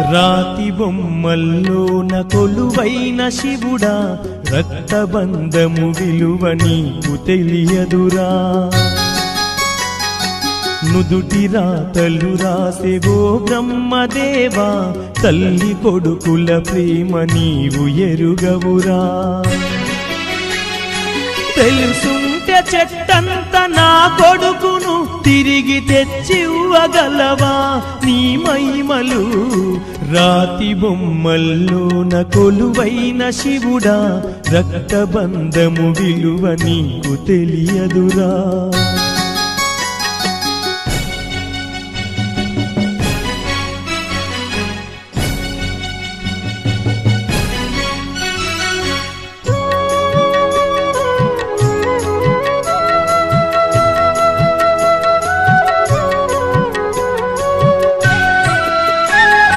రాతి బొమ్మల్లోన కొలువైన శివుడా, రక్తబంధము విలువ నీకు తెలియదురా. నుదుటి రాతలు రాసేవో బ్రహ్మదేవా, తల్లి కొడుకుల ప్రేమ నీవు ఎరుగవురా. తెలుసుంటే చెట్టంత నా కొడుకును తిరిగి తెచ్చివ్వగలవా నీ మహిమలు. రాతి బొమ్మల్లోన కొలువైన శివుడా, రక్తబంధము విలువ నీకు తెలియదురా.